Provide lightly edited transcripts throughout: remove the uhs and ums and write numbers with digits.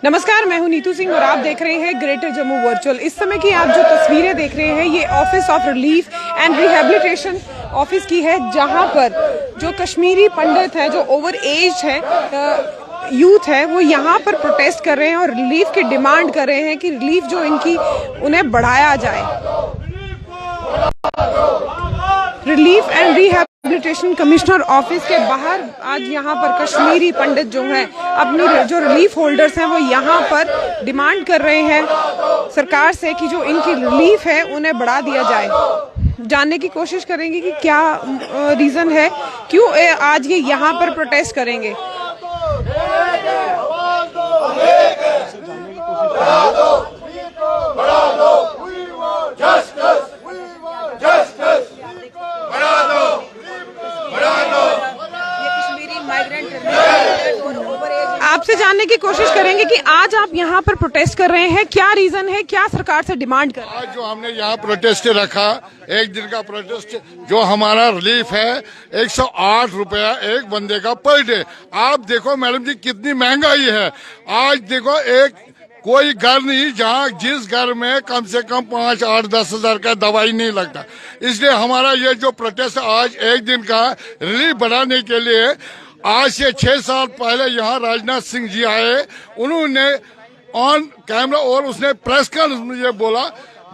नमस्कार, मैं हूं नीतू सिंह और आप देख रहे हैं ग्रेटर जम्मू वर्चुअल। इस समय की आप जो तस्वीरें देख रहे हैं ये office of relief and rehabilitation office की है, जहां पर जो कश्मीरी पंडित हैं, जो ओवर एज है, यूथ है, वो यहाँ पर प्रोटेस्ट कर रहे हैं और रिलीफ की डिमांड कर रहे हैं कि रिलीफ जो इनकी उन्हें बढ़ाया जाए। Relief and rehabilitation commissioner office के बाहर आज यहाँ पर कश्मीरी पंडित जो हैं, अपनी जो रिलीफ होल्डर्स हैं, वो यहाँ पर डिमांड कर रहे हैं सरकार से कि जो इनकी रिलीफ है उन्हें बढ़ा दिया जाए। जानने की कोशिश करेंगे कि क्या रीजन है, क्यों आज ये यहाँ पर प्रोटेस्ट करेंगे। आपसे जानने की कोशिश करेंगे कि आज आप यहाँ पर प्रोटेस्ट कर रहे हैं, क्या रीजन है, क्या सरकार से डिमांड कर रहे हैं? आज जो हमने यहाँ प्रोटेस्ट रखा, एक दिन का प्रोटेस्ट, जो हमारा रिलीफ है 108 रुपया एक बंदे का पर डे। आप देखो मैडम जी कितनी महंगाई है। आज देखो एक कोई घर नहीं जहाँ जिस घर में कम से कम 5, 8, 10 हजार का दवाई नहीं लगता। इसलिए हमारा ये जो प्रोटेस्ट आज एक दिन का रिलीफ बढ़ाने के लिए, आज से 6 साल पहले यहाँ राजनाथ सिंह जी आए, उन्होंने ऑन कैमरा और उसने प्रेस कॉन्फ्रेंस में ये बोला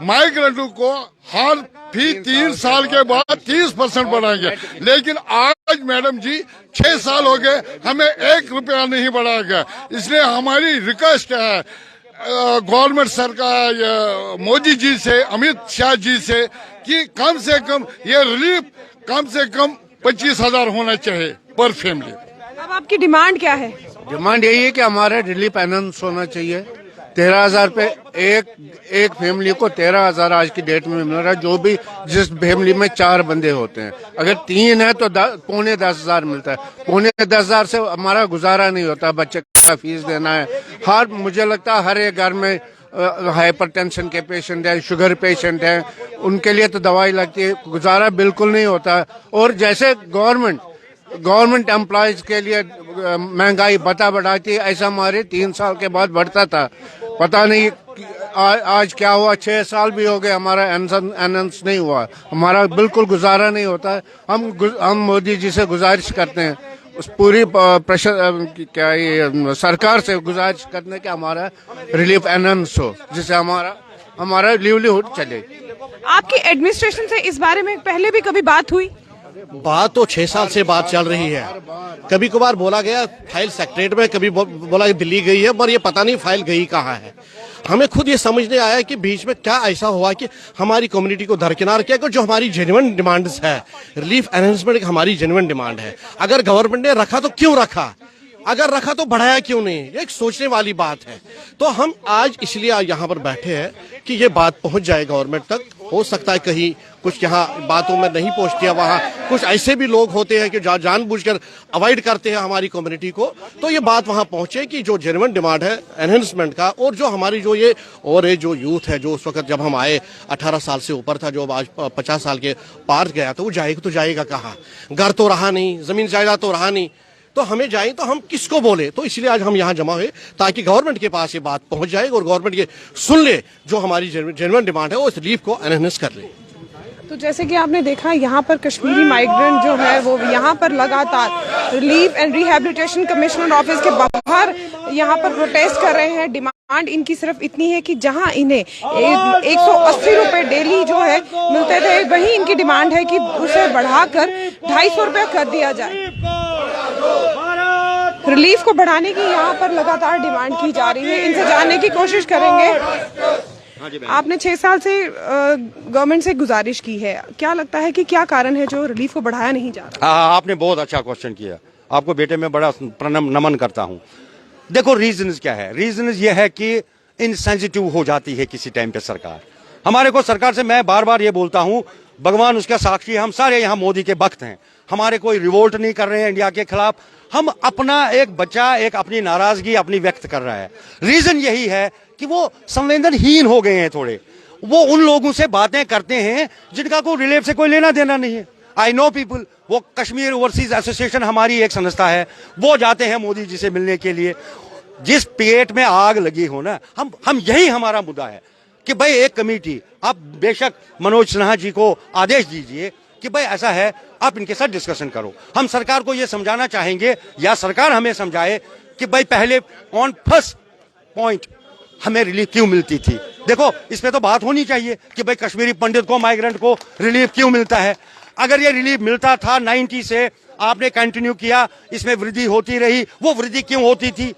माइग्रेंटों को हर फी 3 साल के बाद 30% बढ़ाएंगे। लेकिन आज मैडम जी 6 साल हो गए, हमें 1 रुपया नहीं बढ़ाया गया। इसलिए हमारी रिक्वेस्ट है गवर्नमेंट सरकार, मोदी जी से, अमित शाह जी से, कि कम से कम ये रिलीफ कम से कम 25,000 होना चाहिए पर फैमिली। अब आपकी डिमांड क्या है? डिमांड यही है कि हमारा रिलीफ अनाउंस होना चाहिए। 13,000 पे एक फैमिली को 13,000 आज की डेट में मिल रहा है। जो भी जिस फैमिली में 4 बंदे होते हैं, अगर 3 है तो 10,15,000 मिलता है। 10,15,000 से हमारा गुजारा नहीं होता। बच्चे का फीस देना है, मुझे लगता है हर एक घर में हाइपरटेंशन के पेशेंट है, शुगर पेशेंट है, उनके लिए तो दवाई लगती है। गुजारा बिल्कुल नहीं होता। और जैसे गवर्नमेंट एम्प्लॉयज के लिए महंगाई बता बढ़ाती है, ऐसा हमारे 3 साल के बाद बढ़ता था। पता नहीं आज क्या हुआ। 6 साल भी हो गए, हमारा अनाउंस नहीं हुआ। हमारा बिल्कुल गुजारा नहीं होता। हम मोदी जी से गुजारिश करते हैं, उस पूरी सरकार से गुजारिश करने के हमारा रिलीफ अनाउंस हो, जिससे हमारा लिवलीहुड चले। आपकी एडमिनिस्ट्रेशन से इस बारे में पहले भी कभी बात हुई? बात तो 6 साल से बात चल रही है। कभी कभार बोला गया फाइल सेक्रेटरीट में, कभी बोला दिल्ली गई है, पर ये पता नहीं फाइल गई कहाँ है। हमें खुद ये समझ नहीं आया कि बीच में क्या ऐसा हुआ कि हमारी कम्युनिटी को दरकिनार किया। जो हमारी जेन्युइन डिमांड्स है, रिलीफ अनाउंसमेंट हमारी जेन्युइन डिमांड है। अगर गवर्नमेंट ने रखा तो क्यों रखा, अगर रखा तो बढ़ाया क्यों नहीं, ये एक सोचने वाली बात है। तो हम आज इसलिए यहाँ पर बैठे हैं कि ये बात पहुंच जाए गवर्नमेंट तक। हो सकता है कहीं कुछ यहाँ बातों में नहीं पहुंचती है, वहाँ कुछ ऐसे भी लोग होते हैं कि जानबूझकर अवॉइड करते हैं हमारी कम्युनिटी को। तो ये बात वहाँ पहुंचे कि जो जेन्युइन डिमांड है एनहेंसमेंट का, और जो हमारी जो ये और ये जो यूथ है, जो उस वक्त जब हम आए 18 साल से ऊपर था, जो आज 50 साल के पार गया, तो वो जाएगा कहाँ? घर तो रहा नहीं, जमीन जायदाद तो रहा नहीं, तो हमें जाए तो हम किसको बोले? तो इसलिए आज हम यहाँ जमा हुए ताकि गवर्नमेंट के पास ये बात पहुंच जाए और गवर्नमेंट ये सुन ले, जो हमारी जेन्युइन डिमांड है वो इस रिलीफ को एनहेंस कर ले। तो जैसे कि आपने देखा, यहाँ पर कश्मीरी माइग्रेंट जो है वो यहाँ पर लगातार relief and rehabilitation commissioner office के बाहर यहाँ पर प्रोटेस्ट कर रहे हैं। डिमांड इनकी सिर्फ इतनी है कि जहाँ इन्हें 180 रुपए डेली जो है मिलते थे, वही इनकी डिमांड है कि उसे बढ़ाकर 250 रुपया कर दिया जाए। रिलीफ को बढ़ाने की यहाँ पर लगातार डिमांड की जा रही है। इनसे जानने की कोशिश करेंगे। आपने 6 साल से गवर्नमेंट से गुजारिश की है, क्या लगता है कि क्या कारण है जो रिलीफ को बढ़ाया नहीं जा रहा? आपने बहुत अच्छा क्वेश्चन किया। आपको बेटे में बड़ा नमन करता हूँ। देखो रीजंस क्या है। रीजंस ये है कि इनसेंसिटिव हो जाती है किसी टाइम पे सरकार। हमारे को सरकार से मैं बार बार ये बोलता हूँ, भगवान उसका साक्षी, हम सारे यहाँ मोदी के भक्त हैं। हमारे कोई रिवोल्ट नहीं कर रहे हैं इंडिया के खिलाफ। हम अपना एक बच्चा एक अपनी नाराजगी अपनी व्यक्त कर रहा है। रीजन यही है कि वो संवेदनहीन हो गए हैं थोड़े। वो उन लोगों से बातें करते हैं जिनका कोई रिलीफ से कोई लेना देना नहीं है। आई नो पीपल, वो कश्मीर ओवरसीज एसोसिएशन हमारी एक संस्था है, वो जाते हैं मोदी जी से मिलने के लिए। जिस पेट में आग लगी हो ना, हम यही हमारा मुद्दा है कि भाई एक कमेटी, आप बेशक मनोज सिन्हा जी को आदेश दीजिए कि भाई ऐसा है, आप इनके साथ डिस्कशन करो। हम सरकार को यह समझाना चाहेंगे या सरकार हमें समझाए कि भाई पहले ऑन फर्स्ट पॉइंट हमें रिलीफ क्यों मिलती थी। देखो, इसमें तो बात होनी चाहिए कि भाई कश्मीरी पंडित को, माइग्रेंट को रिलीफ क्यों मिलता है। अगर ये रिलीफ मिलता था 90 से, आपने कंटिन्यू किया, इसमें वृद्धि होती रही, वो वृद्धि क्यों होती थी।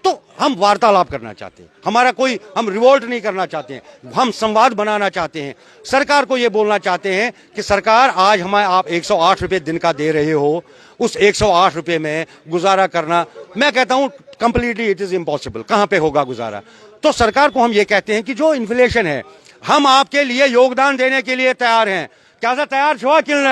तो हम वार्तालाप करना चाहते हैं, हमारा कोई, हम रिवोल्ट नहीं करना चाहते हैं, हम संवाद बनाना चाहते हैं। सरकार को ये बोलना चाहते हैं कि सरकार, आज हमें आप 108 रुपये दिन का दे रहे हो, उस 108 रुपये में गुजारा करना, मैं कहता हूं कंप्लीटली इट इज इम्पॉसिबल। कहां पे होगा गुजारा। तो सरकार को हम ये कहते हैं कि जो इन्फ्लेशन है, हम आपके लिए योगदान देने के लिए तैयार हैं। क्या सा तैयार छुआ किल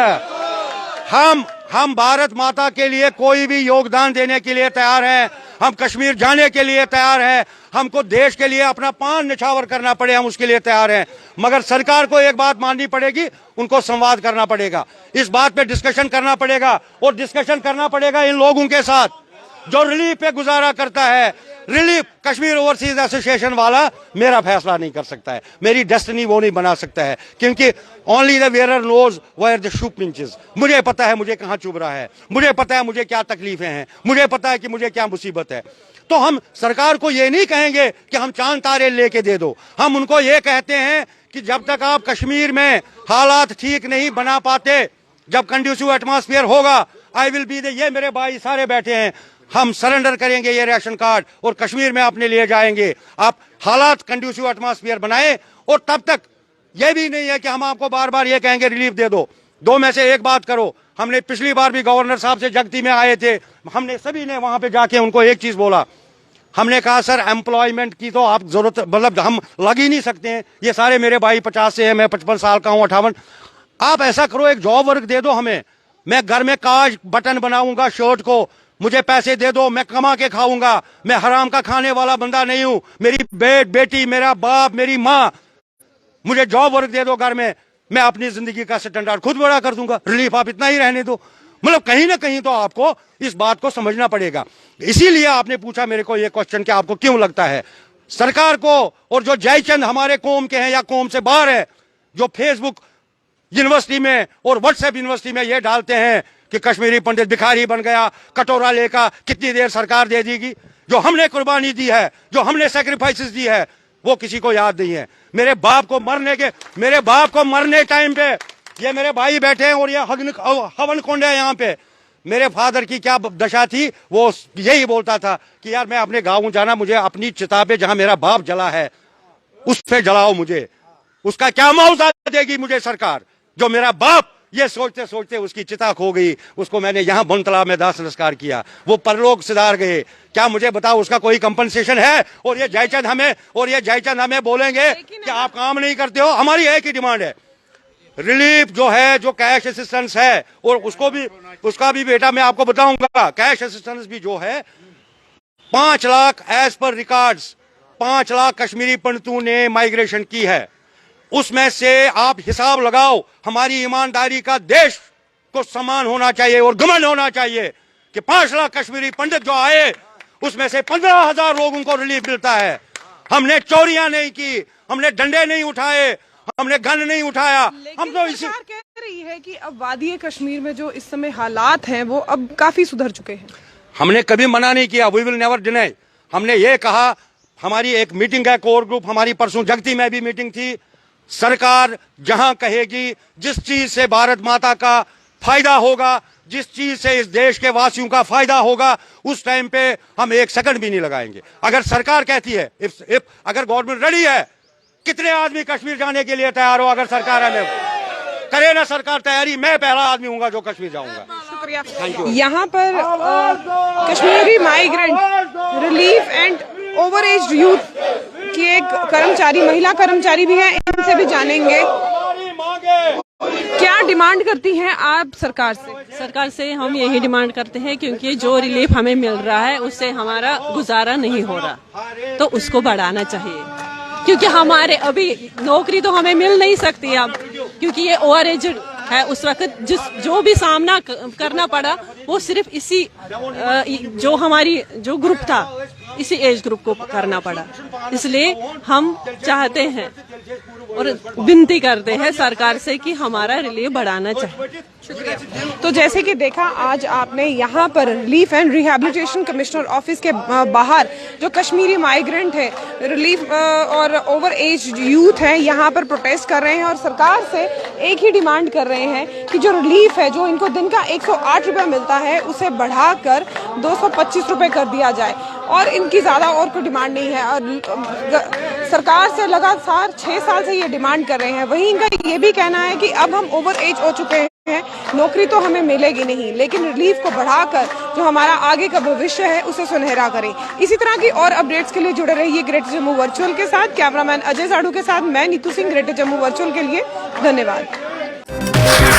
हम भारत माता के लिए कोई भी योगदान देने के लिए तैयार हैं। हम कश्मीर जाने के लिए तैयार हैं। हमको देश के लिए अपना पान निछावर करना पड़े, हम उसके लिए तैयार हैं। मगर सरकार को एक बात माननी पड़ेगी, उनको संवाद करना पड़ेगा, इस बात पे डिस्कशन करना पड़ेगा, और डिस्कशन करना पड़ेगा इन लोगों के साथ जो रिलीफ पे गुजारा करता है। रिलीफ कश्मीर ओवरसीज एसोसिएशन वाला मेरा फैसला नहीं कर सकता है, मेरी डेस्टिनी वो नहीं बना सकता है, क्योंकि only the wearer knows where the shoe pinches. मुझे पता है मुझे कहाँ चुभ रहा है, मुझे पता है मुझे क्या तकलीफें हैं, मुझे पता है कि मुझे क्या मुसीबत है। तो हम सरकार को ये नहीं कहेंगे कि हम चांद तारे लेके दे दो, हम उनको ये कहते हैं कि जब तक आप कश्मीर में हालात ठीक नहीं बना पाते, जब कंड्यूसिव एटमॉस्फेयर होगा, आई विल बी द, ये मेरे भाई सारे बैठे हैं, हम सरेंडर करेंगे ये राशन कार्ड और कश्मीर में अपने लिए जाएंगे। आप हालात कंड्यूसिव एटमॉस्फेयर बनाए, और तब तक ये भी नहीं है कि हम आपको बार बार ये कहेंगे रिलीफ दे दो। दो में से एक बात करो। हमने पिछली बार भी गवर्नर साहब से जगती में आए थे, हमने सभी ने वहां पे जाके उनको एक चीज बोला, हमने कहा सर एम्प्लॉयमेंट की तो आप जरूरत, मतलब हम लग ही नहीं सकते हैं, ये सारे मेरे भाई 50 से है, मैं 55 साल का हूँ, 58। आप ऐसा करो, एक जॉब वर्क दे दो हमें, मैं घर में काज बटन बनाऊंगा शर्ट को, मुझे पैसे दे दो, मैं कमा के खाऊंगा, मैं हराम का खाने वाला बंदा नहीं हूं, मेरी बेटी, मेरा बाप, मेरी माँ, मुझे जॉब वर्क दे दो घर में, मैं अपनी जिंदगी का स्टैंडर्ड खुद बड़ा कर दूंगा। रिलीफ आप इतना ही रहने दो। मतलब कहीं ना कहीं तो आपको इस बात को समझना पड़ेगा। इसीलिए आपने पूछा मेरे को ये क्वेश्चन कि आपको क्यों लगता है सरकार को, और जो जयचंद हमारे कौम के हैं या कौम से बाहर है, जो फेसबुक यूनिवर्सिटी में और व्हाट्सएप यूनिवर्सिटी में ये डालते हैं कि कश्मीरी पंडित भिखारी बन गया, कटोरा लेकर कितनी देर सरकार दे देगी। जो हमने कुर्बानी दी है, जो हमने सैक्रिफाइसेस दी है, वो किसी को याद नहीं है। मेरे बाप को मरने टाइम पे ये मेरे भाई बैठे हैं और ये हवन कुंड है यहाँ पे। मेरे फादर की क्या दशा थी, वो यही बोलता था कि यार मैं अपने गाँव जाना, मुझे अपनी चिता पे जहां मेरा बाप जला है उस पे जलाओ मुझे। उसका क्या मुआवजा देगी मुझे सरकार, जो मेरा बाप, ये सोचते सोचते उसकी चिता खो गई, उसको मैंने यहाँ बनतला में दाह संस्कार किया, वो परलोक सिधार गए। क्या मुझे बताओ उसका कोई कंपनसेशन है? और ये जयचंद हमें बोलेंगे कि आप काम नहीं करते हो। हमारी एक ही डिमांड है, रिलीफ जो है, जो कैश असिस्टेंस है, और उसका भी बेटा मैं आपको बताऊंगा, कैश असिस्टेंस भी जो है 5 lakh as per records 5 lakh Kashmiri पंडितों ने माइग्रेशन की है। उसमें से आप हिसाब लगाओ, हमारी ईमानदारी का देश को सम्मान होना चाहिए और घमंड होना चाहिए कि 5 लाख कश्मीरी पंडित जो आए उसमें से 15,000 लोगों को रिलीफ मिलता है। हमने चोरियां नहीं की, हमने डंडे नहीं उठाए, हमने गन नहीं उठाया। हम तो इसी सरकार कह रही है कि अब वादी कश्मीर में जो इस समय हालात हैं वो अब काफी सुधर चुके हैं। हमने कभी मना नहीं किया, वी विल नेवर डिनाई। हमने ये कहा, हमारी एक मीटिंग है कोर ग्रुप, हमारी परसों जगती में भी मीटिंग थी। सरकार जहां कहेगी, जिस चीज से भारत माता का फायदा होगा, जिस चीज से इस देश के वासियों का फायदा होगा, उस टाइम पे हम एक सेकंड भी नहीं लगाएंगे। अगर सरकार कहती है, अगर गवर्नमेंट रेडी है, कितने आदमी कश्मीर जाने के लिए तैयार हो? अगर सरकार हमें करे ना सरकार तैयारी, मैं पहला आदमी हूंगा जो कश्मीर जाऊंगा। शुक्रिया। यहाँ पर Kashmiri migrant relief and over age youth की एक कर्मचारी, महिला कर्मचारी भी है, इनसे भी जानेंगे क्या डिमांड करती हैं आप सरकार से। सरकार से हम यही डिमांड करते हैं, क्योंकि जो रिलीफ हमें मिल रहा है उससे हमारा गुजारा नहीं हो रहा, तो उसको बढ़ाना चाहिए। क्योंकि हमारे अभी नौकरी तो हमें मिल नहीं सकती अब, क्योंकि ये ओवर एज है। उस वक्त जो भी सामना करना पड़ा वो सिर्फ इसी जो हमारी जो ग्रुप था इसी एज ग्रुप को करना पड़ा। इसलिए हम चाहते हैं और विनती करते हैं सरकार से कि हमारा रिलीफ बढ़ाना चाहिए। तो जैसे कि देखा आज आपने यहाँ पर relief and rehabilitation commissioner office के बाहर जो कश्मीरी माइग्रेंट है, रिलीफ और ओवर एज यूथ है, यहाँ पर प्रोटेस्ट कर रहे हैं और सरकार से एक ही डिमांड कर रहे हैं कि जो रिलीफ है, जो इनको दिन का 108 रुपये मिलता है, उसे बढ़ाकर 225 रुपये कर दिया जाए और इनकी ज़्यादा और कोई डिमांड नहीं है। और सरकार से लगातार 6 साल से ये डिमांड कर रहे हैं। वहीं इनका ये भी कहना है कि अब हम ओवर एज हो चुके हैं, नौकरी तो हमें मिलेगी नहीं, लेकिन रिलीफ को बढ़ाकर जो हमारा आगे का भविष्य है उसे सुनहरा करें। इसी तरह की और अपडेट्स के लिए जुड़े रहिए ग्रेटर जम्मू वर्चुअल के साथ। कैमरामैन अजय साड़ू के साथ मैं नीतू सिंह, ग्रेटर जम्मू वर्चुअल के लिए। धन्यवाद।